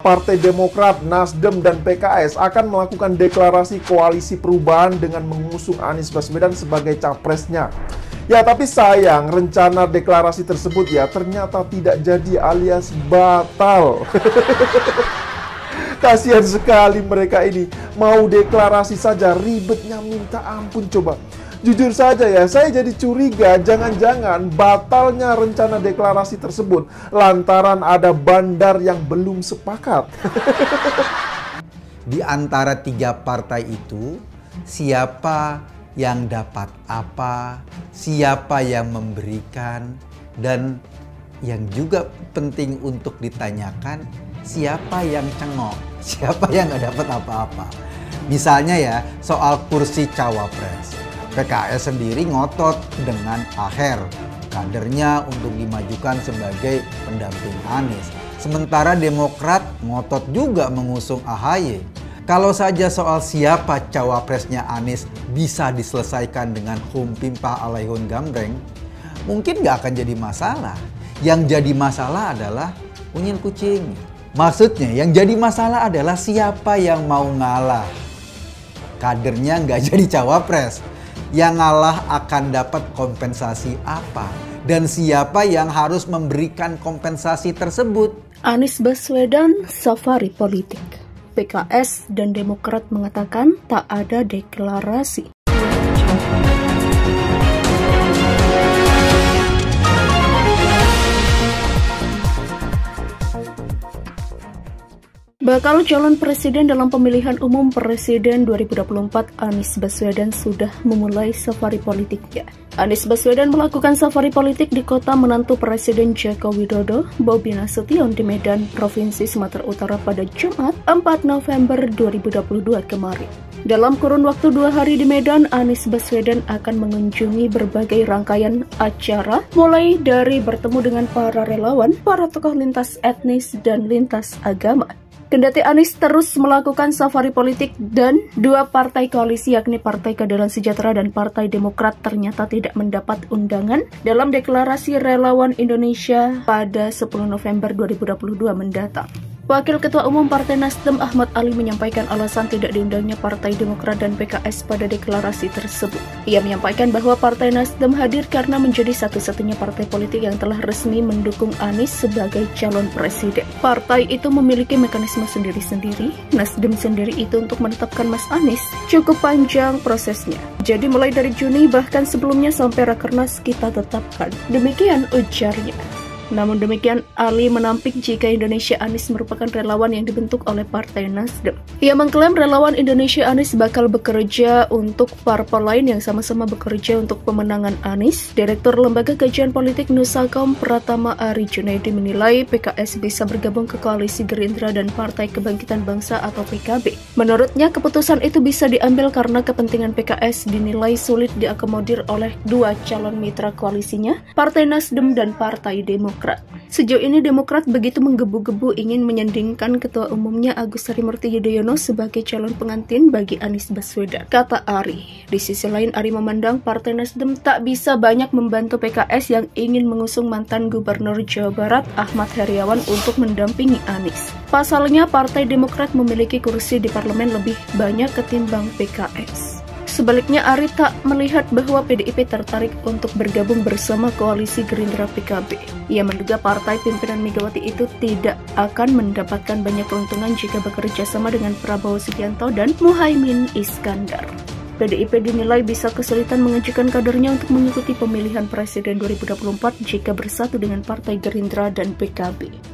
Partai Demokrat, Nasdem, dan PKS akan melakukan deklarasi koalisi perubahan dengan mengusung Anies Baswedan sebagai capresnya. Ya, tapi sayang rencana deklarasi tersebut ya ternyata tidak jadi alias batal. Kasihan sekali mereka ini, mau deklarasi saja ribetnya minta ampun coba. Jujur saja ya, saya jadi curiga jangan-jangan batalnya rencana deklarasi tersebut lantaran ada bandar yang belum sepakat. Di antara tiga partai itu, siapa yang dapat apa, siapa yang memberikan, dan yang juga penting untuk ditanyakan, siapa yang cengok, siapa yang nggak dapat apa-apa. Misalnya ya, soal kursi cawapres. PKS sendiri ngotot dengan Aher, kadernya untuk dimajukan sebagai pendamping Anies. Sementara Demokrat ngotot juga mengusung AHY. Kalau saja soal siapa cawapresnya Anies bisa diselesaikan dengan humpimpah alaihun gambreng, mungkin nggak akan jadi masalah. Yang jadi masalah adalah unyil kucing. Maksudnya yang jadi masalah adalah siapa yang mau ngalah. Kadernya nggak jadi cawapres. Yang ngalah akan dapat kompensasi apa? Dan siapa yang harus memberikan kompensasi tersebut? Anies Baswedan safari politik. PKS dan Demokrat mengatakan tak ada deklarasi. Bakal calon presiden dalam pemilihan umum presiden 2024, Anies Baswedan sudah memulai safari politiknya. Anies Baswedan melakukan safari politik di kota menantu Presiden Joko Widodo, Bobi Nasution di Medan, Provinsi Sumatera Utara pada Jumat 4 November 2022 kemarin. Dalam kurun waktu 2 hari di Medan, Anies Baswedan akan mengunjungi berbagai rangkaian acara, mulai dari bertemu dengan para relawan, para tokoh lintas etnis dan lintas agama. Kendati Anies terus melakukan safari politik dan dua partai koalisi yakni Partai Keadilan Sejahtera dan Partai Demokrat ternyata tidak mendapat undangan dalam deklarasi relawan Indonesia pada 10 November 2022 mendatang. Wakil Ketua Umum Partai Nasdem Ahmad Ali menyampaikan alasan tidak diundangnya Partai Demokrat dan PKS pada deklarasi tersebut. Ia menyampaikan bahwa Partai Nasdem hadir karena menjadi satu-satunya partai politik yang telah resmi mendukung Anies sebagai calon presiden. Partai itu memiliki mekanisme sendiri-sendiri. Nasdem sendiri itu untuk menetapkan Mas Anies cukup panjang prosesnya. Jadi mulai dari Juni bahkan sebelumnya sampai Rakernas kita tetapkan. Demikian ujarnya. Namun demikian, Ali menampik jika Indonesia Anies merupakan relawan yang dibentuk oleh Partai Nasdem. Ia mengklaim relawan Indonesia Anies bakal bekerja untuk parpol lain yang sama-sama bekerja untuk pemenangan Anies. Direktur Lembaga Kajian Politik Nusakom Pratama Ari Junaidi menilai PKS bisa bergabung ke koalisi Gerindra dan Partai Kebangkitan Bangsa atau PKB. Menurutnya, keputusan itu bisa diambil karena kepentingan PKS dinilai sulit diakomodir oleh dua calon mitra koalisinya, Partai Nasdem dan Partai Demokrat. Sejauh ini Demokrat begitu menggebu-gebu ingin menyandingkan Ketua Umumnya Agus Harimurti Yudhoyono sebagai calon pengantin bagi Anies Baswedan, kata Ari. Di sisi lain, Ari memandang Partai Nasdem tak bisa banyak membantu PKS yang ingin mengusung mantan Gubernur Jawa Barat Ahmad Heriawan untuk mendampingi Anies. Pasalnya, Partai Demokrat memiliki kursi di parlemen lebih banyak ketimbang PKS. Sebaliknya, Ari tak melihat bahwa PDIP tertarik untuk bergabung bersama koalisi Gerindra PKB. Ia menduga partai pimpinan Megawati itu tidak akan mendapatkan banyak keuntungan jika bekerja sama dengan Prabowo Subianto dan Muhaimin Iskandar. PDIP dinilai bisa kesulitan mengajukan kadernya untuk mengikuti pemilihan presiden 2024 jika bersatu dengan Partai Gerindra dan PKB.